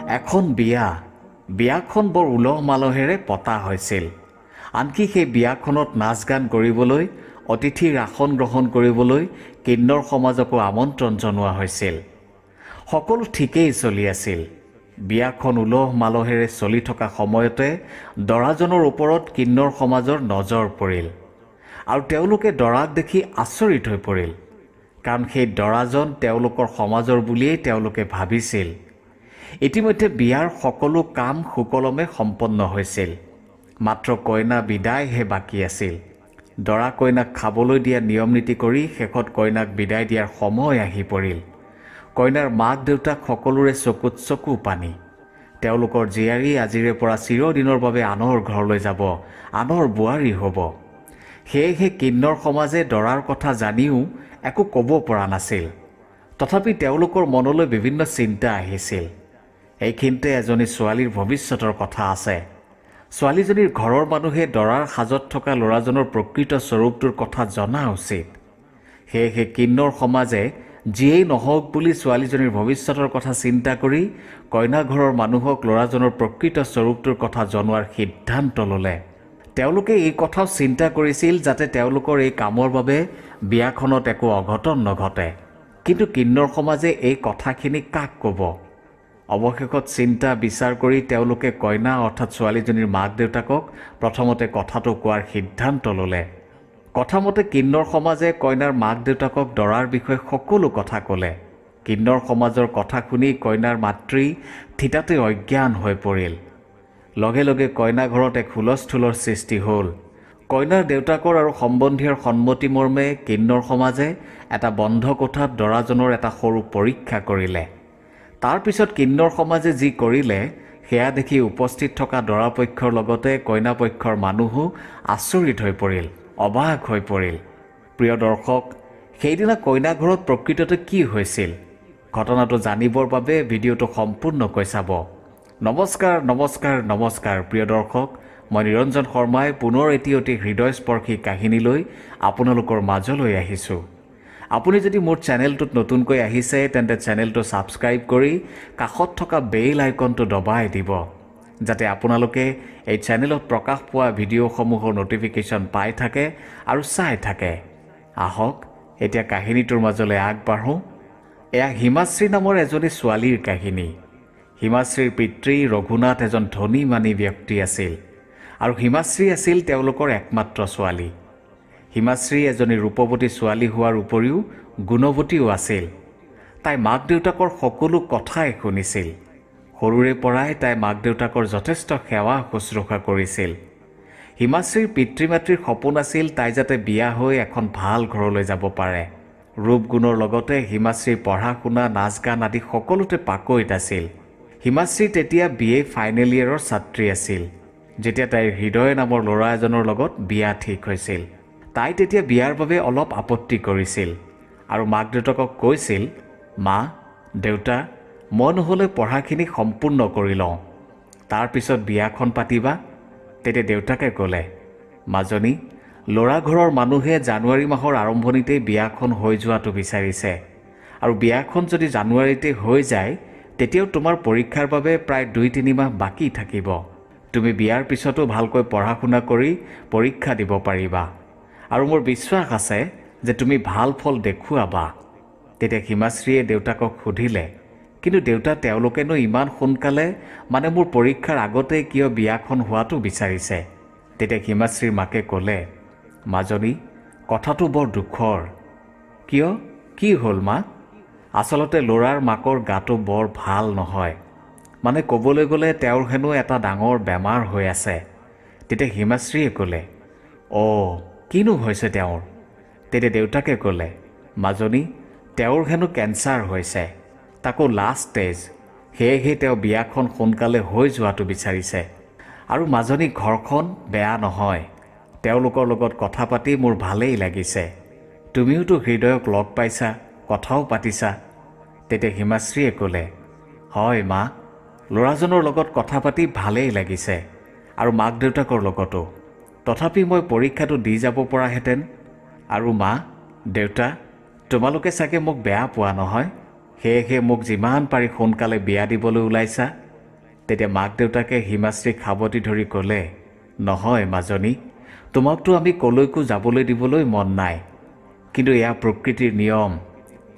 এখন বিয়াখন বৰ উলহ মালহেৰে পতা হৈছিল। আনকি সেই বিয়াখনত নাচ গান কৰিবলৈ, অতিথিৰ আসন গ্ৰহণ কৰিবলৈ কিন্নৰ সমাজকো আমন্ত্ৰণ জনোৱা হৈছিল। সকলো ঠিকেই চলি আছিল। বিয়াখন উলহ মালহেৰে চলি থকা সময়তে দৰাজনৰ ওপৰত কিন্নৰ সমাজৰ নজৰ পৰিল আৰু তেওঁলোকে দৰাক দেখি আচৰিত হৈ পৰিল, কাৰণ সেই দৰাজন তেওঁলোকৰ সমাজৰ বুলিয়েই তেওঁলোকে ভাবিছিল। ইতিমধ্যে বিয়াৰ সকলো কাম সুকলমে সম্পন্ন হৈছিল। মাত্ৰ কইনা বিদায়হে বাকী আছিল। দৰা কইনাক খাবলৈ দিয়া নিয়ম নীতি কৰি শেষত কইনাক বিদায় দিয়াৰ সময় আহি পৰিল। কইনাৰ মাক দেউতাক সকলোৰে চকুত চকু পানী। তেওঁলোকৰ জীয়াৰী আজিৰে পৰা চিৰদিনৰ বাবে আনৰ ঘৰলৈ যাব, আনৰ বোৱাৰী হ'ব। সেয়েহে কিন্নৰ সমাজে দৰাৰ কথা জানিও একো ক'ব পৰা নাছিল। তথাপি তেওঁলোকৰ মনলৈ বিভিন্ন চিন্তা আহিছিল। এইখিনিতে এজনী ছোৱালীৰ ভৱিষ্যতৰ কথা আছে। ছোৱালীজনীৰ ঘৰৰ মানুহে দৰাৰ সাজত থকা ল'ৰাজনৰ প্ৰকৃত স্বৰূপটোৰ কথা জনা উচিত। সেয়েহে কিন্নৰ সমাজে যিয়েই নহওক বুলি ছোৱালীজনীৰ ভৱিষ্যতৰ কথা চিন্তা কৰি কইনা ঘৰৰ মানুহক ল'ৰাজনৰ প্ৰকৃত স্বৰূপটোৰ কথা জনোৱাৰ সিদ্ধান্ত ল'লে। তেওঁলোকে এই কথাও চিন্তা কৰিছিল যাতে তেওঁলোকৰ এই কামৰ বাবে বিয়াখনত একো অঘটন নঘটে। কিন্তু কিন্নৰ সমাজে এই কথাখিনি কাক ক'ব? অৱশেষত চিন্তা বিচাৰ কৰি তেওঁলোকে কইনা অৰ্থাৎ ছোৱালীজনীৰ মাক দেউতাকক প্ৰথমতে কথাটো কোৱাৰ সিদ্ধান্ত ল'লে। কথামতে কিন্নৰ সমাজে কইনাৰ মাক দেউতাকক দৰাৰ বিষয়ে সকলো কথা ক'লে। কিন্নৰ সমাজৰ কথা শুনি কইনাৰ মাতৃ থিতাতে অজ্ঞান হৈ পৰিল। লগে লগে কইনা ঘৰত এক হুলস্থুলৰ সৃষ্টি হ'ল। কইনাৰ দেউতাকৰ আৰু সম্বন্ধীয়ৰ সন্মতি মৰ্মে কিন্নৰ সমাজে এটা বন্ধ কোঠাত দৰাজনৰ এটা সৰু পৰীক্ষা কৰিলে। তাৰ পিছত কিন্নৰ সমাজে যি কৰিলে সেয়া দেখি উপস্থিত থকা দৰাপক্ষৰ লগতে কইনাপক্ষৰ মানুহো আচৰিত হৈ পৰিল, অবাক হৈ পৰিল। প্ৰিয় দৰ্শক, সেইদিনা কইনা ঘৰত প্ৰকৃততে কি হৈছিল ঘটনাটো জানিবৰ বাবে ভিডিঅ'টো সম্পূৰ্ণকৈ চাব। নমস্কাৰ নমস্কাৰ নমস্কাৰ প্ৰিয় দৰ্শক, মই নিৰঞ্জন শৰ্মাই পুনৰ এটি অতি হৃদয়স্পৰ্শী কাহিনী লৈ আপোনালোকৰ মাজলৈ আহিছোঁ। আপুনি যদি মোৰ চেনেলটোত নতুনকৈ আহিছে তেন্তে চেনেলটো ছাবস্ক্ৰাইব কৰি কাষত থকা বেল আইকনটো দবাই দিব, যাতে আপোনালোকে এই চেনেলত প্ৰকাশ পোৱা ভিডিঅ'সমূহৰ ন'টিফিকেশ্যন পাই থাকে আৰু চাই থাকে। আহক এতিয়া কাহিনীটোৰ মাজলৈ আগবাঢ়োঁ। এয়া হিমাশ্ৰী নামৰ এজনী ছোৱালীৰ কাহিনী। হিমাশ্ৰীৰ পিতৃ ৰঘুনাথ এজন ধনী মানী ব্যক্তি আছিল আৰু হিমাশ্ৰী আছিল তেওঁলোকৰ একমাত্ৰ ছোৱালী। হিমাশ্ৰী এজনী ৰূপৱতী ছোৱালী হোৱাৰ উপৰিও গুণৱতীও আছিল। তাই মাক দেউতাকৰ সকলো কথাই শুনিছিল। সৰুৰে পৰাই তাই মাক দেউতাকৰ যথেষ্ট সেৱা শুশ্ৰূষা কৰিছিল। হিমাশ্ৰীৰ পিতৃ মাতৃৰ সপোন আছিল তাই যাতে বিয়া হৈ এখন ভাল ঘৰলৈ যাব পাৰে। ৰূপ গুণৰ লগতে হিমাশ্ৰীৰ পঢ়া শুনা, নাচ গান আদি সকলোতে পাকৈত আছিল। হিমাশ্ৰী তেতিয়া BA ফাইনেল ইয়েৰৰ ছাত্ৰী আছিল যেতিয়া তাইৰ হৃদয় নামৰ ল'ৰা এজনৰ লগত বিয়া ঠিক হৈছিল। তাই তেতিয়া বিয়াৰ বাবে অলপ আপত্তি কৰিছিল আৰু মাক দেউতাকক কৈছিল, মা দেউতা, মই নহ'লে পঢ়াখিনি সম্পূৰ্ণ কৰি লওঁ, তাৰপিছত বিয়াখন পাতিবা। তেতিয়া দেউতাকে ক'লে, মাজনী, ল'ৰা ঘৰৰ মানুহে জানুৱাৰী মাহৰ আৰম্ভণিতেই বিয়াখন হৈ যোৱাটো বিচাৰিছে আৰু বিয়াখন যদি জানুৱাৰীতে হৈ যায় তেতিয়াও তোমাৰ পৰীক্ষাৰ বাবে প্ৰায় 2-3 মাহ বাকী থাকিব। তুমি বিয়াৰ পিছতো ভালকৈ পঢ়া শুনা কৰি পৰীক্ষা দিব পাৰিবা আৰু মোৰ বিশ্বাস আছে যে তুমি ভাল ফল দেখুৱাবা। তেতিয়া হিমাশ্ৰীয়ে দেউতাকক সুধিলে, কিন্তু দেউতা, তেওঁলোকেনো ইমান সোনকালে মানে মোৰ পৰীক্ষাৰ আগতেই কিয় বিয়াখন হোৱাটো বিচাৰিছে? তেতিয়া হিমাশ্ৰীৰ মাকে ক'লে, মাজনী, কথাটো বৰ দুখৰ। কিয়? কি হ'ল মা? আচলতে ল'ৰাৰ মাকৰ গাটো বৰ ভাল নহয়। মানে ক'বলৈ গ'লে তেওঁৰ হেনো এটা ডাঙৰ বেমাৰ হৈ আছে। তেতিয়া হিমাশ্ৰীয়ে ক'লে, অ', কিনো হৈছে তেওঁৰ? তেতিয়া দেউতাকে ক'লে, মাজনী, তেওঁৰ হেনো কেঞ্চাৰ হৈছে, তাকো লাষ্ট ষ্টেজ। সেয়েহে তেওঁ বিয়াখন সোনকালে হৈ যোৱাটো বিচাৰিছে। আৰু মাজনী, ঘৰখন বেয়া নহয়। তেওঁলোকৰ লগত কথা পাতি মোৰ ভালেই লাগিছে। তুমিওতো হৃদয়ক লগ পাইছা, কথাও পাতিছা। তেতিয়া হিমাশ্ৰীয়ে ক'লে, হয় মা, ল'ৰাজনৰ লগত কথা পাতি ভালেই লাগিছে আৰু মাক দেউতাকৰ লগতো। তথাপি মই পৰীক্ষাটো দি যাব পৰাহেঁতেন। আৰু মা দেউতা, তোমালোকে চাগে মোক বেয়া পোৱা নহয়, সেয়েহে মোক যিমান পাৰি সোনকালে বিয়া দিবলৈ ওলাইছা। তেতিয়া মাক দেউতাকে হিমাশ্ৰীক সাৱটি ধৰি ক'লে, নহয় মাজনী, তোমাকতো আমি কলৈকো যাবলৈ দিবলৈ মন নাই, কিন্তু এয়া প্ৰকৃতিৰ নিয়ম।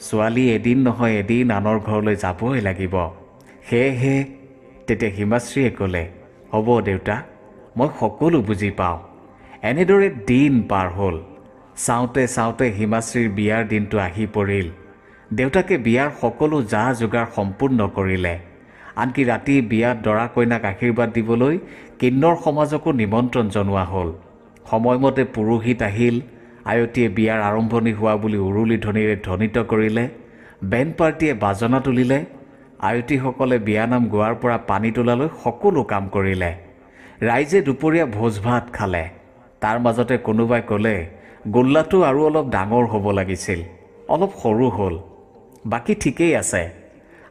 ছোৱালী এদিন নহয় এদিন আনৰ ঘৰলৈ যাবই লাগিব। সেয়েহে তেতিয়া হিমাশ্ৰীয়ে ক'লে, হ'ব দেউতা, মই সকলো বুজি পাওঁ। এনেদৰে দিন পাৰ হ'ল। চাওঁতে চাওঁতে হিমাশ্ৰীৰ বিয়াৰ দিনটো আহি পৰিল। দেউতাকে বিয়াৰ সকলো যা যোগাৰ সম্পূৰ্ণ কৰিলে। আনকি ৰাতি বিয়াত দৰা কইনাক আশীৰ্বাদ দিবলৈ কিন্নৰ সমাজকো নিমন্ত্ৰণ জনোৱা হ'ল। সময়মতে পুৰোহিত আহিল। আয়তীয়ে বিয়াৰ আৰম্ভণি হোৱা বুলি উৰুলি ধ্বনিৰে ধ্বনিত কৰিলে। বেণ্ড পাৰ্টীয়ে বাজনা তুলিলে। আয়তীসকলে বিয়ানাম গোৱাৰ পৰা পানী তোলালৈ সকলো কাম কৰিলে। ৰাইজে দুপৰীয়া ভোজ ভাত খালে। তাৰ মাজতে কোনোবাই ক'লে, গোল্লাটো আৰু অলপ ডাঙৰ হ'ব লাগিছিল, অলপ সৰু হ'ল, বাকী ঠিকেই আছে।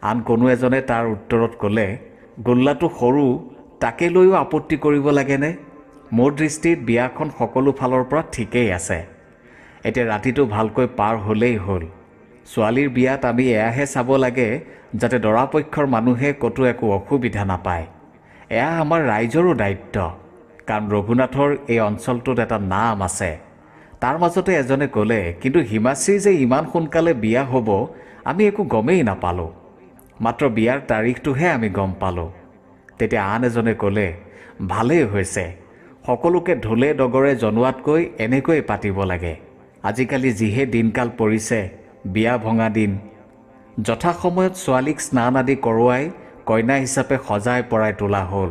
আন কোনো এজনে তাৰ উত্তৰত ক'লে, গোল্লাটো সৰু, তাকে লৈও আপত্তি কৰিব লাগেনে? মোৰ দৃষ্টিত বিয়াখন সকলো ফালৰ পৰা ঠিকেই আছে। এতিয়া ৰাতিটো ভালকৈ পাৰ হ'লেই হ'ল। ছোৱালীৰ বিয়াত আমি এয়াহে চাব লাগে যাতে দৰাপক্ষৰ মানুহে ক'তো একো অসুবিধা নাপায়। এয়া আমাৰ ৰাইজৰো দায়িত্ব, কাৰণ ৰঘুনাথৰ এই অঞ্চলটোত এটা নাম আছে। তাৰ মাজতে এজনে ক'লে, কিন্তু হিমাশ্ৰী যে ইমান সোনকালে বিয়া হ'ব আমি একো গমেই নাপালোঁ, মাত্ৰ বিয়াৰ তাৰিখটোহে আমি গম পালোঁ। তেতিয়া আন এজনে ক'লে, ভালেই হৈছে, সকলোকে ঢোলে ডগৰে জনোৱাতকৈ এনেকৈ পাতিব লাগে। আজিকালি যিহে দিনকাল পৰিছে, বিয়া ভঙা দিন। যথাসময়ত ছোৱালীক স্নান আদি কৰোৱাই কইনা হিচাপে সজাই পৰাই তোলা হ'ল।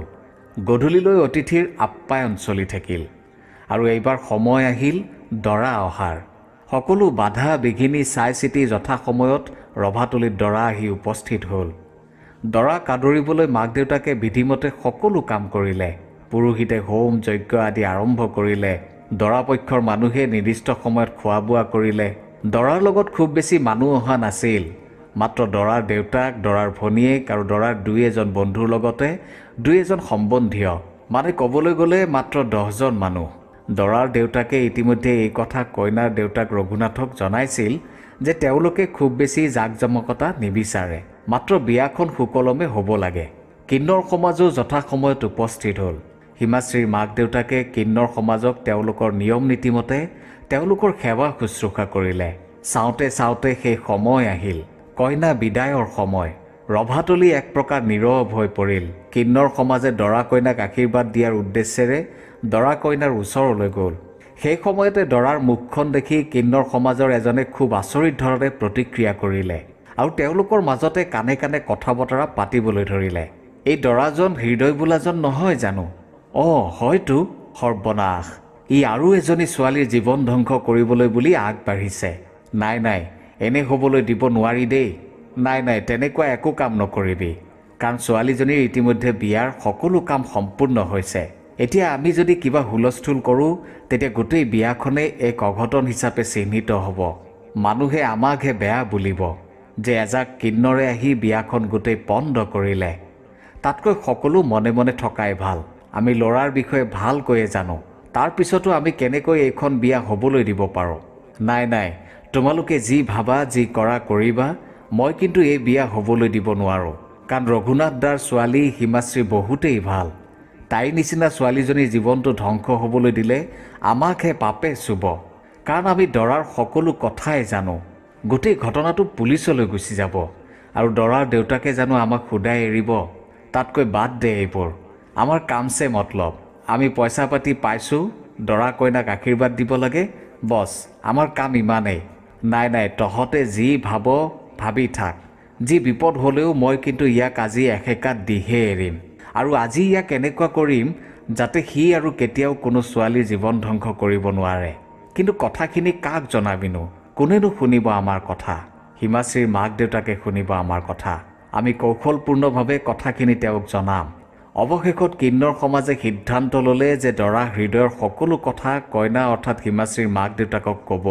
গধূলিলৈ অতিথিৰ আপ্যায়ন চলি থাকিল। আৰু এইবাৰ সময় আহিল দৰা অহাৰ। সকলো বাধা বিঘিনি চাই চিতি যথাসময়ত ৰভাতলিত দৰা আহি উপস্থিত হ'ল। দৰাক আদৰিবলৈ মাক দেউতাকে বিধিমতে সকলো কাম কৰিলে। পুৰোহিতে হোম যজ্ঞ আদি আৰম্ভ কৰিলে। দৰাপক্ষৰ মানুহে নিৰ্দিষ্ট সময়ত খোৱা বোৱা কৰিলে। দৰাৰ লগত খুব বেছি মানুহ অহা নাছিল। মাত্ৰ দৰাৰ দেউতাক, দৰাৰ ভনীয়েক আৰু দৰাৰ দুই এজন বন্ধুৰ লগতে দুই এজন সম্বন্ধীয়, মানে ক'বলৈ গ'লে মাত্ৰ 10জন মানুহ। দৰাৰ দেউতাকে ইতিমধ্যে এই কথা কইনাৰ দেউতাক ৰঘুনাথক জনাইছিল যে তেওঁলোকে খুব বেছি জাকজমকতা নিবিচাৰে, মাত্ৰ বিয়াখন সুকলমে হ'ব লাগে। কিন্নৰ সমাজো যথাসময়ত উপস্থিত হ'ল। হিমাশ্ৰীৰ মাক দেউতাকে কিন্নৰ সমাজক তেওঁলোকৰ নিয়ম নীতিমতে তেওঁলোকৰ সেৱা শুশ্ৰূষা কৰিলে। চাওঁতে চাওঁতে সেই সময় আহিল, কইনা বিদায়ৰ সময়। ৰভাতলি এক প্ৰকাৰ নীৰৱ হৈ পৰিল। কিন্নৰ সমাজে দৰা কইনাক আশীৰ্বাদ দিয়াৰ উদ্দেশ্যেৰে দৰা কইনাৰ ওচৰলৈ গ'ল। সেই সময়তে দৰাৰ মুখখন দেখি কিন্নৰ সমাজৰ এজনে খুব আচৰিত ধৰণে প্ৰতিক্ৰিয়া কৰিলে আৰু তেওঁলোকৰ মাজতে কাণে কাণে কথা বতৰা পাতিবলৈ ধৰিলে। এই দৰাজন হৃদয় বোলাজন নহয় জানো? হয়তো। সৰ্বনাশ, ই আৰু এজনী ছোৱালীৰ জীৱন ধ্বংস কৰিবলৈ বুলি আগবাঢ়িছে। নাই নাই, এনে হ'বলৈ দিব নোৱাৰি দেই। নাই নাই, তেনেকুৱা একো কাম নকৰিবি, কাৰণ ছোৱালীজনীৰ ইতিমধ্যে বিয়াৰ সকলো কাম সম্পূৰ্ণ হৈছে। এতিয়া আমি যদি কিবা হুলস্থুল কৰোঁ তেতিয়া গোটেই বিয়াখনেই এক অঘটন হিচাপে চিহ্নিত হ'ব। মানুহে আমাকহে বেয়া বুলিব যে এজাক কিন্নৰে আহি বিয়াখন গোটেই পণ্ড কৰিলে। তাতকৈ সকলো মনে মনে থকাই ভাল। আমি ল'ৰাৰ বিষয়ে ভালকৈয়ে জানো, তাৰ পিছতো আমি কেনেকৈ এইখন বিয়া হ'বলৈ দিব পাৰোঁ। নাই নাই, তোমালোকে যি ভাবা যি কৰা কৰিবা, মই কিন্তু এই বিয়া হ'বলৈ দিব নোৱাৰোঁ। কাৰণ ৰঘুনাথ দাৰ ছোৱালী হিমাশ্ৰী বহুতেই ভাল। তাইৰ নিচিনা ছোৱালীজনীৰ জীৱনটো ধ্বংস হ'বলৈ দিলে আমাকহে পাপে চুব। কাৰণ আমি দৰাৰ সকলো কথাই জানো। গোটেই ঘটনাটো পুলিচলৈ গুচি যাব আৰু দৰাৰ দেউতাকে জানো আমাক সোধাই এৰিব? তাতকৈ বাদ দে এইবোৰ। আমাৰ কামছে মতলব। আমি পইচা পাতি পাইছোঁ, দৰা কইনাক আশীৰ্বাদ দিব লাগে, বছ, আমাৰ কাম ইমানেই। নাই নাই, তহঁতে যি ভাব ভাবি থাক। যি বিপদ হ'লেও মই কিন্তু ইয়াক আজি এসেকাত দিহে এৰিম। আৰু আজি ইয়াক এনেকুৱা কৰিম যাতে সি আৰু কেতিয়াও কোনো ছোৱালীৰ জীৱন ধ্বংস কৰিব নোৱাৰে। কিন্তু কথাখিনি কাক জনাবিনো? কোনেনো শুনিব আমাৰ কথা? হিমাশ্ৰীৰ মাক দেউতাকে শুনিব আমাৰ কথা। আমি কৌশলপূৰ্ণভাৱে কথাখিনি তেওঁক জনাম। অৱশেষত কিন্নৰ সমাজে সিদ্ধান্ত ল'লে যে দৰা হৃদয়ৰ সকলো কথা কইনা অৰ্থাৎ হিমাশ্ৰীৰ মাক দেউতাকক ক'ব।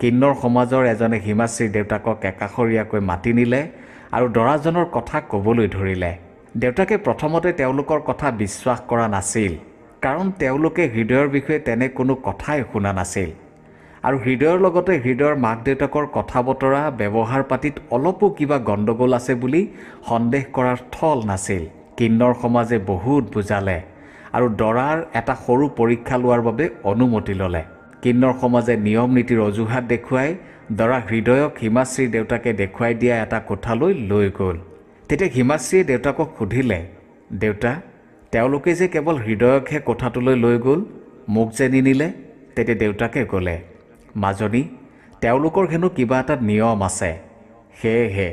কিন্নৰ সমাজৰ এজনে হিমাশ্ৰীৰ দেউতাকক একাষৰীয়াকৈ মাতি নিলে আৰু দৰাজনৰ কথা ক'বলৈ ধৰিলে। দেউতাকে প্ৰথমতে তেওঁলোকৰ কথা বিশ্বাস কৰা নাছিল, কাৰণ তেওঁলোকে হৃদয়ৰ বিষয়ে তেনে কোনো কথাই শুনা নাছিল আৰু হৃদয়ৰ লগতে হৃদয়ৰ মাক দেউতাকৰ কথা বতৰা ব্যৱহাৰ পাতিত অলপো কিবা গণ্ডগোল আছে বুলি সন্দেহ কৰাৰ থল নাছিল। কিন্নৰ সমাজে বহুত বুজালে আৰু দৰাৰ এটা সৰু পৰীক্ষা লোৱাৰ বাবে অনুমতি ল'লে। কিন্নৰ সমাজে নিয়ম নীতিৰ অজুহাত দেখুৱাই দৰা হৃদয়ক হিমাশ্ৰীৰ দেউতাকে দেখুৱাই দিয়া এটা কোঠালৈ লৈ গ'ল। তেতিয়া হিমাশ্ৰীয়ে দেউতাকক সুধিলে, দেউতা, তেওঁলোকে যে কেৱল হৃদয়কহে কোঠাটোলৈ লৈ গ'ল, মোক যে নিনিলে? তেতিয়া দেউতাকে ক'লে, মাজনী, তেওঁলোকৰ হেনো কিবা এটা নিয়ম আছে, সেয়েহে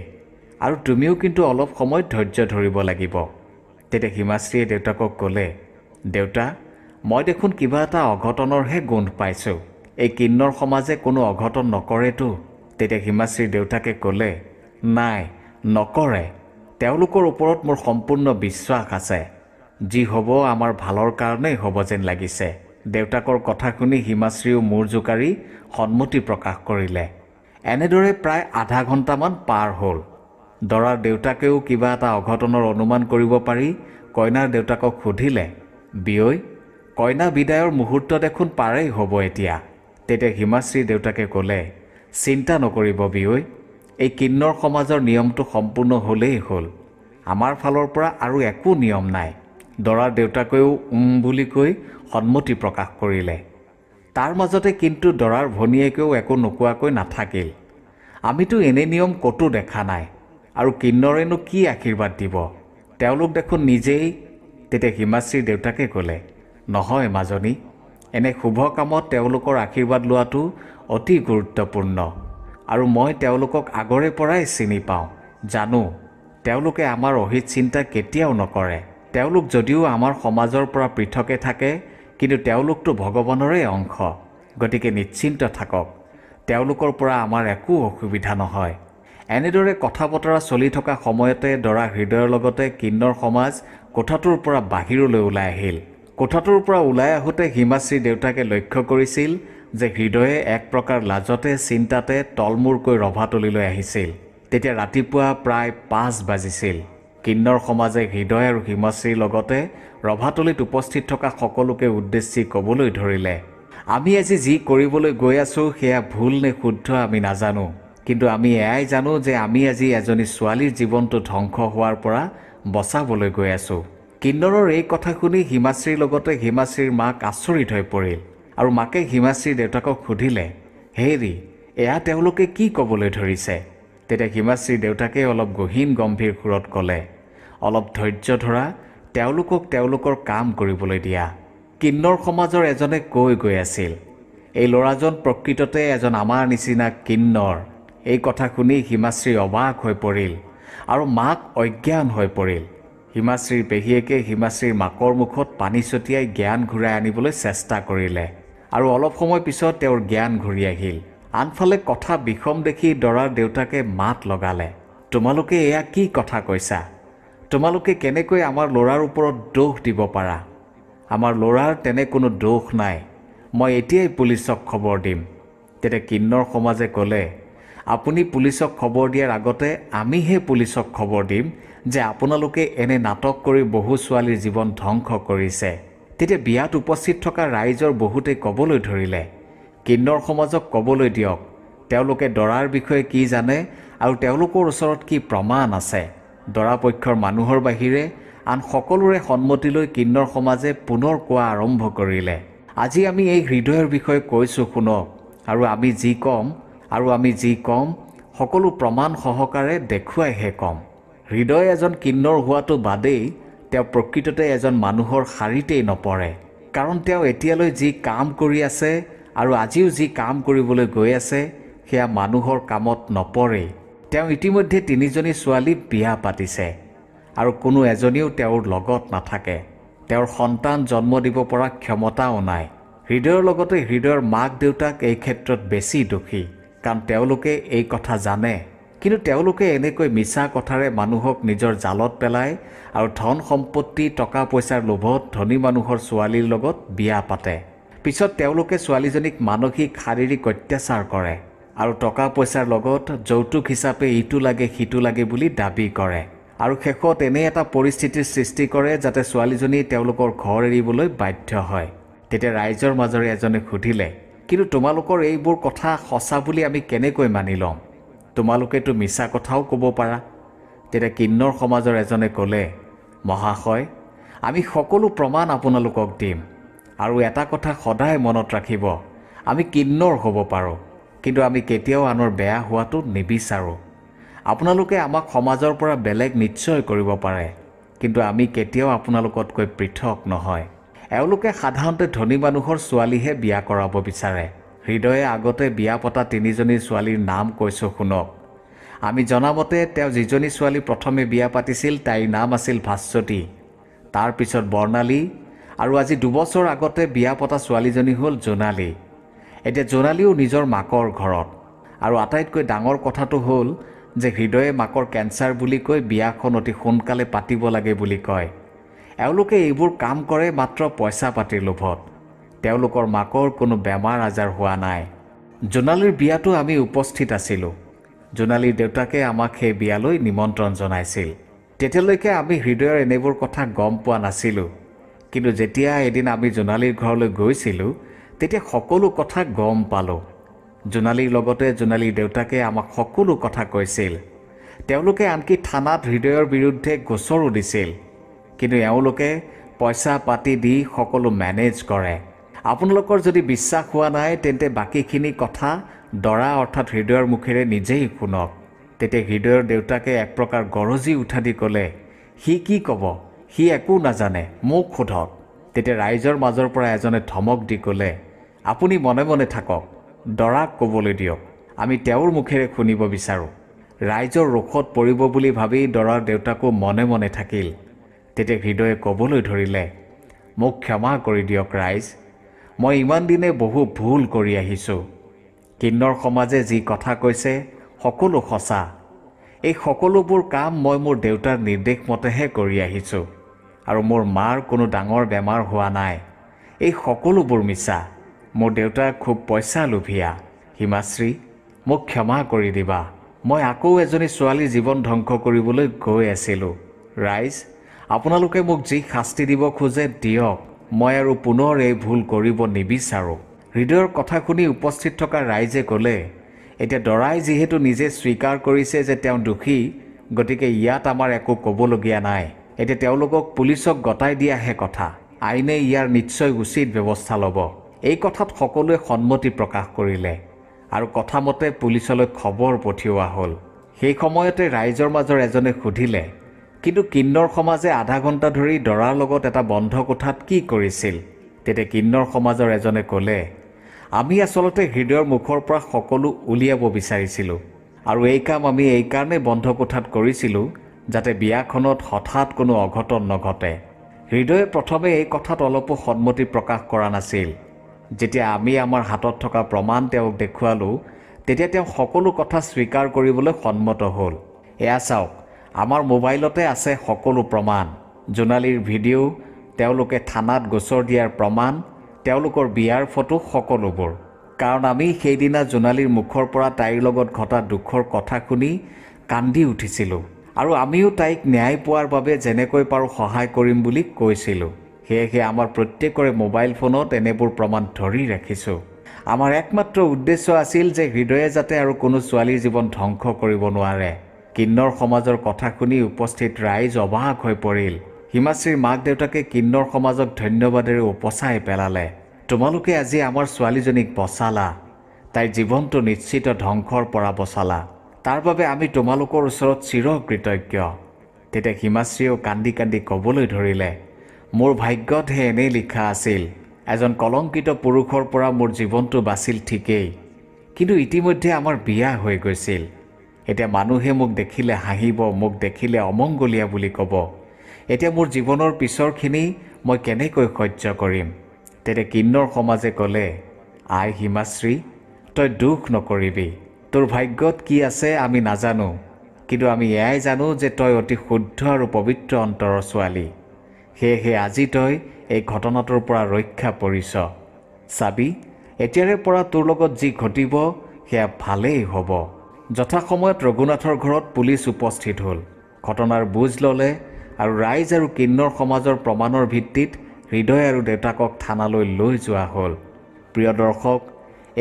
আৰু তুমিও কিন্তু অলপ সময় ধৈৰ্য ধৰিব লাগিব। তেতিয়া হিমাশ্ৰীয়ে দেউতাকক ক'লে, দেউতা, মই দেখোন কিবা এটা অঘটনৰহে গোন্ধ পাইছোঁ। এই কিন্নৰ সমাজে কোনো অঘটন নকৰেতো? তেতিয়া হিমাশ্ৰীৰ দেউতাকে ক'লে, নাই, নকৰে। তেওঁলোকৰ ওপৰত মোৰ সম্পূৰ্ণ বিশ্বাস আছে। যি হ'ব আমাৰ ভালৰ কাৰণেই হ'ব যেন লাগিছে। দেউতাকৰ কথা শুনি হিমাশ্ৰীও মূৰ জোকাৰি সন্মতি প্ৰকাশ কৰিলে। এনেদৰে প্ৰায় আধা ঘণ্টামান পাৰ হ'ল। দৰাৰ দেউতাকেও কিবা এটা অঘটনৰ অনুমান কৰিব পাৰি কইনাৰ দেউতাকক সুধিলে, বিয়ৈ, কইনা বিদায়ৰ মুহূৰ্ত দেখোন পাৰেই হ'ব এতিয়া। তেতিয়া হিমাশ্ৰীৰ দেউতাকে ক'লে, চিন্তা নকৰিব বিয়ৈ, এই কিন্নৰ সমাজৰ নিয়মটো সম্পূৰ্ণ হ'লেই হ'ল। আমাৰ ফালৰ পৰা আৰু একো নিয়ম নাই। দৰাৰ দেউতাকেও বুলি কৈ সন্মতি প্ৰকাশ কৰিলে। তাৰ মাজতে কিন্তু দৰাৰ ভনীয়েকেও একো নোকোৱাকৈ নাথাকিল। আমিতো এনে নিয়ম ক'তো দেখা নাই, আৰু কিন্নৰেনো কি আশীৰ্বাদ দিব? তেওঁলোক দেখোন নিজেই। তেতিয়া হিমাশ্ৰীৰ দেউতাকে ক'লে, নহয় মাজনী, এনে শুভ কামত তেওঁলোকৰ আশীৰ্বাদ লোৱাটো অতি গুৰুত্বপূৰ্ণ, আৰু মই তেওঁলোকক আগৰে পৰাই চিনি পাওঁ, জানো তেওঁলোকে আমাৰ অহিত চিন্তা কেতিয়াও নকৰে। তেওঁলোক যদিও আমাৰ সমাজৰ পৰা পৃথকে থাকে, কিন্তু তেওঁলোকতো ভগৱানৰে অংশ। গতিকে নিশ্চিন্ত থাকক, তেওঁলোকৰ পৰা আমাৰ একো অসুবিধা নহয়। এনেদৰে কথা বতৰা চলি থকা সময়তে দৰা হৃদয়ৰ লগতে কিন্নৰ সমাজ কোঠাটোৰ পৰা বাহিৰলৈ ওলাই আহিল। কোঠাটোৰ পৰা ওলাই আহোঁতে হিমাশ্ৰীৰ দেউতাকে লক্ষ্য কৰিছিল যে হৃদয়ে এক প্ৰকাৰ লাজতে চিন্তাতে তলমূৰকৈ ৰভাতলিলৈ আহিছিল। তেতিয়া ৰাতিপুৱা প্ৰায় 5 বাজিছিল। কিন্নৰ সমাজে হৃদয় আৰু হিমাশ্ৰীৰ লগতে ৰভাতলিত উপস্থিত থকা সকলোকে উদ্দেশ্যি ক'বলৈ ধৰিলে, আমি আজি যি কৰিবলৈ গৈ আছোঁ সেয়া ভুল নে শুদ্ধ আমি নাজানো, কিন্তু আমি এয়াই জানো যে আমি আজি এজনী ছোৱালীৰ জীৱনটো ধ্বংস হোৱাৰ পৰা বচাবলৈ গৈ আছোঁ। কিন্নৰৰ এই কথা শুনি হিমাশ্ৰীৰ লগতে হিমাশ্ৰীৰ মাক আচৰিত হৈ পৰিল, আৰু মাকে হিমাশ্ৰীৰ দেউতাকক সুধিলে, হেৰি, এয়া তেওঁলোকে কি ক'বলৈ ধৰিছে? তেতিয়া হিমাশ্ৰীৰ দেউতাকে অলপ গহীন গম্ভীৰ সুৰত ক'লে, অলপ ধৈৰ্য ধৰা, তেওঁলোকক তেওঁলোকৰ কাম কৰিবলৈ দিয়া। কিন্নৰ সমাজৰ এজনে কৈ গৈ আছিল, এই ল'ৰাজন প্ৰকৃততে এজন আমাৰ নিচিনা কিন্নৰ। এই কথা শুনি হিমাশ্ৰী অবাক হৈ পৰিল আৰু মাক অজ্ঞান হৈ পৰিল। হিমাশ্ৰীৰ পেহীয়েকে হিমাশ্ৰীৰ মাকৰ মুখত পানী ছটিয়াই জ্ঞান ঘূৰাই আনিবলৈ চেষ্টা কৰিলে, আৰু অলপ সময় পিছত তেওঁৰ জ্ঞান ঘূৰি আহিল। আনফালে কথা বিষম দেখি দৰাৰ দেউতাকে মাত লগালে, তোমালোকে এয়া কি কথা কৈছা? তোমালোকে কেনেকৈ আমাৰ ল'ৰাৰ ওপৰত দোষ দিব পাৰা? আমাৰ ল'ৰাৰ তেনে কোনো দোষ নাই। মই এতিয়াই পুলিচক খবৰ দিম। তেতিয়া কিন্নৰ সমাজে ক'লে, আপুনি পুলিচক খবৰ দিয়াৰ আগতে আমিহে পুলিচক খবৰ দিম যে আপোনালোকে এনে নাটক কৰি বহু ছোৱালীৰ জীৱন ধ্বংস কৰিছে। তেতিয়া বিয়াত উপস্থিত থকা ৰাইজৰ বহুতে ক'বলৈ ধৰিলে, কিন্নৰ সমাজক ক'বলৈ দিয়ক, তেওঁলোকে দৰাৰ বিষয়ে কি জানে আৰু তেওঁলোকৰ ওচৰত কি প্ৰমাণ আছে। দৰা পক্ষৰ মানুহৰ বাহিৰে আন সকলোৰে সন্মতিলৈ কিন্নৰ সমাজে পুনৰ কোৱা আৰম্ভ কৰিলে, আজি আমি এই হৃদয়ৰ বিষয়ে কৈছোঁ শুনক, আৰু আমি যি ক'ম সকলো প্ৰমাণ সহকাৰে দেখুৱাইহে ক'ম। হৃদয় এজন কিন্নৰ হোৱাটো বাদেই তেওঁ প্ৰকৃততে এজন মানুহৰ শাৰীতেই নপৰে, কাৰণ তেওঁ এতিয়ালৈ যি কাম কৰি আছে আৰু আজিও যি কাম কৰিবলৈ গৈ আছে সেয়া মানুহৰ কামত নপৰেই। তেওঁ ইতিমধ্যে 3জনী ছোৱালী বিয়া পাতিছে, আৰু কোনো এজনীও তেওঁৰ লগত নাথাকে। তেওঁৰ সন্তান জন্ম দিব পৰা ক্ষমতাও নাই। হৃদয়ৰ লগতে হৃদয়ৰ মাক দেউতাক এই ক্ষেত্ৰত বেছি দোষী, কাৰণ তেওঁলোকে এই কথা জানে, কিন্তু তেওঁলোকে এনেকৈ মিছা কথাৰে মানুহক নিজৰ জালত পেলায় আৰু ধন সম্পত্তি টকা পইচাৰ লোভত ধনী মানুহৰ ছোৱালীৰ লগত বিয়া পাতে। পিছত তেওঁলোকে ছোৱালীজনীক মানসিক শাৰীৰিক অত্যাচাৰ কৰে আৰু টকা পইচাৰ লগত যৌতুক হিচাপে ইটো লাগে সিটো লাগে বুলি দাবী কৰে, আৰু শেষত এনে এটা পৰিস্থিতিৰ সৃষ্টি কৰে যাতে ছোৱালীজনী তেওঁলোকৰ ঘৰ এৰিবলৈ বাধ্য হয়। তেতিয়া ৰাইজৰ মাজৰে এজনে সুধিলে, কিন্তু তোমালোকৰ এইবোৰ কথা সঁচা বুলি আমি কেনেকৈ মানি ল'ম? তোমালোকেতো মিছা কথাও ক'ব পাৰা। তেতিয়া কিন্নৰ সমাজৰ এজনে ক'লে, মহাশয়, আমি সকলো প্ৰমাণ আপোনালোকক দিম। আৰু এটা কথা সদায় মনত ৰাখিব, আমি কিন্নৰ হ'ব পাৰোঁ, কিন্তু আমি কেতিয়াও আনৰ বেয়া হোৱাটো নিবিচাৰোঁ। আপোনালোকে আমাক সমাজৰ পৰা বেলেগ নিশ্চয় কৰিব পাৰে, কিন্তু আমি কেতিয়াও আপোনালোকতকৈ পৃথক নহয়। এওঁলোকে সাধাৰণতে ধনী মানুহৰ ছোৱালীহে বিয়া কৰাব বিচাৰে। হৃদয়ে আগতে বিয়া পতা 3জনী ছোৱালীৰ নাম কৈছোঁ শুনক। আমি জনামতে তেওঁ যিজনী ছোৱালী প্ৰথমে বিয়া পাতিছিল তাইৰ নাম আছিল ভাস্বতী, তাৰপিছত বৰ্ণালী, আৰু আজি 2 বছৰ আগতে বিয়া পতা ছোৱালীজনী হ'ল জোনালী। এতিয়া জোনালীও নিজৰ মাকৰ ঘৰত। আৰু আটাইতকৈ ডাঙৰ কথাটো হ'ল যে হৃদয়ে মাকৰ কেঞ্চাৰ বুলি কৈ বিয়াখন অতি সোনকালে পাতিব লাগে বুলি কয়। এওঁলোকে এইবোৰ কাম কৰে মাত্ৰ পইচা পাতিৰ লোভত। তেওঁলোকৰ মাকৰ কোনো বেমাৰ আজাৰ হোৱা নাই। জোনালীৰ বিয়াতো আমি উপস্থিত আছিলোঁ। জোনালীৰ দেউতাকে আমাক সেই বিয়ালৈ নিমন্ত্ৰণ জনাইছিল। তেতিয়ালৈকে আমি হৃদয়ৰ এনেবোৰ কথা গম পোৱা নাছিলোঁ, কিন্তু যেতিয়া এদিন আমি জোনালীৰ ঘৰলৈ গৈছিলোঁ তেতিয়া সকলো কথা গম পালোঁ। জোনালীৰ লগতে জোনালীৰ দেউতাকে আমাক সকলো কথা কৈছিল। তেওঁলোকে আনকি থানাত হৃদয়ৰ বিৰুদ্ধে গোচৰো দিছিল, কিন্তু এওঁলোকে পইচা পাতি দি সকলো মেনেজ কৰে। আপোনালোকৰ যদি বিশ্বাস হোৱা নাই তেন্তে বাকীখিনি কথা দৰা অৰ্থাৎ হৃদয়ৰ মুখেৰে নিজেই শুনক। তেতিয়া হৃদয়ৰ দেউতাকে এক প্ৰকাৰ গৰজি উঠা দি ক'লে, সি কি ক'ব, সি একো নাজানে, মোক সোধক। তেতিয়া ৰাইজৰ মাজৰ পৰা এজনে ধমক দি ক'লে, আপুনি মনে মনে থাকক, দৰাক ক'বলৈ দিয়ক, আমি তেওঁৰ মুখেৰে শুনিব বিচাৰোঁ। ৰাইজৰ ৰোষত পৰিব বুলি ভাবি দৰাৰ দেউতাকো মনে মনে থাকিল। তেতিয়া হৃদয়ে ক'বলৈ ধৰিলে, মোক ক্ষমা কৰি দিয়ক ৰাইজ, মই ইমান দিনে বহু ভুল কৰি আহিছোঁ। কিন্নৰ সমাজে যি কথা কৈছে সকলো সঁচা। এই সকলোবোৰ কাম মই মোৰ দেউতাৰ নিৰ্দেশ মতেহে কৰি আহিছোঁ, আৰু মোৰ মাৰ কোনো ডাঙৰ বেমাৰ হোৱা নাই। এই সকলোবোৰ মিছা। মোৰ দেউতা খুব পইচা লোভীয়া। হিমাশ্ৰী, মোক ক্ষমা কৰি দিবা। মই আকৌ এজনী ছোৱালীৰ জীৱন ধ্বংস কৰিবলৈ গৈ আছিলোঁ। ৰাইজ, আপোনালোকে মোক যি শাস্তি দিব খোজে দিয়ক, মই আৰু পুনৰ এই ভুল কৰিব নিবিচাৰোঁ। হৃদয়ৰ কথা শুনি উপস্থিত থকা ৰাইজে ক'লে, এতিয়া দৰাই যিহেতু নিজে স্বীকাৰ কৰিছে যে তেওঁ দোষী, গতিকে ইয়াত আমাৰ একো ক'বলগীয়া নাই। এতিয়া তেওঁলোকক পুলিচক গতাই দিয়াহে কথা। আইনে ইয়াৰ নিশ্চয় উচিত ব্যৱস্থা ল'ব। এই কথাত সকলোৱে সন্মতি প্ৰকাশ কৰিলে আৰু কথামতে পুলিচলৈ খবৰ পঠিওৱা হ'ল। সেই সময়তে ৰাইজৰ মাজৰ এজনে সুধিলে, কিন্তু কিন্নৰ সমাজে আধা ঘণ্টা ধৰি দৰাৰ লগত এটা বন্ধ কোঠাত কি কৰিছিল? তেতিয়া কিন্নৰ সমাজৰ এজনে ক'লে, আমি আচলতে হৃদয়ৰ মুখৰ পৰা সকলো উলিয়াব বিচাৰিছিলোঁ, আৰু এই কাম আমি এই কাৰণে বন্ধ কোঠাত কৰিছিলোঁ যাতে বিয়াখনত হঠাৎ কোনো অঘটন নঘটে। হৃদয়ে প্ৰথমে এই কথাত অলপো সন্মতি প্ৰকাশ কৰা নাছিল। যেতিয়া আমি আমাৰ হাতত থকা প্ৰমাণ তেওঁক দেখুৱালোঁ তেতিয়া তেওঁ সকলো কথা স্বীকাৰ কৰিবলৈ সন্মত হ'ল। এয়া চাওক, আমাৰ মোবাইলতে আছে সকলো প্ৰমাণ, জোনালীৰ ভিডিঅ', তেওঁলোকে থানাত গোচৰ দিয়াৰ প্ৰমাণ, তেওঁলোকৰ বিয়াৰ ফটো, সকলোবোৰ। কাৰণ আমি সেইদিনা জোনালীৰ মুখৰ পৰা তাইৰ লগত ঘটা দুখৰ কথা শুনি কান্দি উঠিছিলোঁ, আৰু আমিও তাইক ন্যায় পোৱাৰ বাবে যেনেকৈ পাৰোঁ সহায় কৰিম বুলি কৈছিলোঁ। সেয়েহে আমাৰ প্ৰত্যেকৰে মোবাইল ফোনত এনেবোৰ প্ৰমাণ ধৰি ৰাখিছোঁ। আমাৰ একমাত্ৰ উদ্দেশ্য আছিল যে হৃদয়ে যাতে আৰু কোনো ছোৱালীৰ জীৱন ধ্বংস কৰিব নোৱাৰে। কিন্নৰ সমাজৰ কথা শুনি উপস্থিত ৰাইজ অবাক হৈ পৰিল। হিমাশ্ৰীৰ মাক দেউতাকে কিন্নৰ সমাজক ধন্যবাদেৰে উপচাই পেলালে। তোমালোকে আজি আমাৰ ছোৱালীজনীক বচালা, তাইৰ জীৱনটো নিশ্চিত ধ্বংসৰ পৰা বচালা, তাৰ বাবে আমি তোমালোকৰ ওচৰত চিৰকৃতজ্ঞ। তেতিয়া হিমাশ্ৰীয়েও কান্দি কান্দি ক'বলৈ ধৰিলে, মোৰ ভাগ্যতহে এনেই লিখা আছিল, এজন কলংকিত পুৰুষৰ পৰা মোৰ জীৱনটো বাচিল ঠিকেই, কিন্তু ইতিমধ্যে আমাৰ বিয়া হৈ গৈছিল। এতিয়া মানুহে মোক দেখিলে হাঁহিব, মোক দেখিলে অমংগলীয়া বুলি ক'ব। এতিয়া মোৰ জীৱনৰ পিছৰখিনি মই কেনেকৈ সহ্য কৰিম? তেতিয়া কিন্নৰ সমাজে ক'লে, আই হিমাশ্ৰী, তই দুখ নকৰিবি। তোৰ ভাগ্যত কি আছে আমি নাজানো, কিন্তু আমি এয়াই জানো যে তই অতি শুদ্ধ আৰু পবিত্ৰ অন্তৰৰ ছোৱালী। সেয়েহে আজি তই এই ঘটনাটোৰ পৰা ৰক্ষা পৰিছ। চাবি, এতিয়াৰে পৰা তোৰ লগত যি ঘটিব সেয়া ভালেই হ'ব। যথাসময়ত ৰঘুনাথৰ ঘৰত পুলিচ উপস্থিত হ'ল। ঘটনাৰ বুজ ল'লে আৰু ৰাইজ আৰু কিন্নৰ সমাজৰ প্ৰমাণৰ ভিত্তিত হৃদয় আৰু দেউতাকক থানালৈ লৈ যোৱা হ'ল। প্ৰিয় দৰ্শক,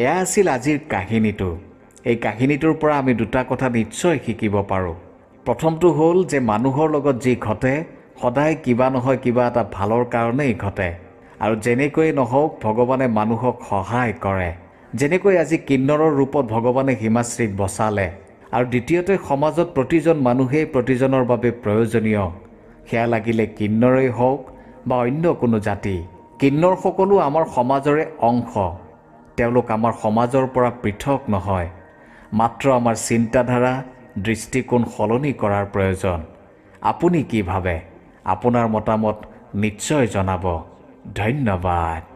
এয়া আছিল আজিৰ কাহিনীটো। এই কাহিনীটোৰ পৰা আমি দুটা কথা নিশ্চয় শিকিব পাৰোঁ। প্ৰথমটো হ'ল যে মানুহৰ লগত যি ঘটে সদায় কিবা নহয় কিবা এটা ভালৰ কাৰণেই ঘটে আৰু যেনেকৈ নহওক ভগৱানে মানুহক সহায় কৰে। যেনেকৈ আজি কিন্নৰৰ ৰূপত ভগৱানে হিমাশ্ৰীক বচালে আৰু দ্বিতীয়তে সমাজত প্ৰতিজন মানুহেই প্ৰতিজনৰ বাবে প্ৰয়োজনীয়, সেয়া লাগিলে কিন্নৰেই হওক বা অন্য কোনো জাতি। কিন্নৰ সকলো আমাৰ সমাজৰে অংশ। তেওঁলোক আমাৰ সমাজৰ পৰা পৃথক নহয়, মাত্ৰ আমাৰ চিন্তাধাৰা দৃষ্টিকোণ সলনি কৰাৰ প্ৰয়োজন। আপুনি কি ভাবে? আপোনাৰ মতামত নিশ্চয় জনাব। ধন্যবাদ।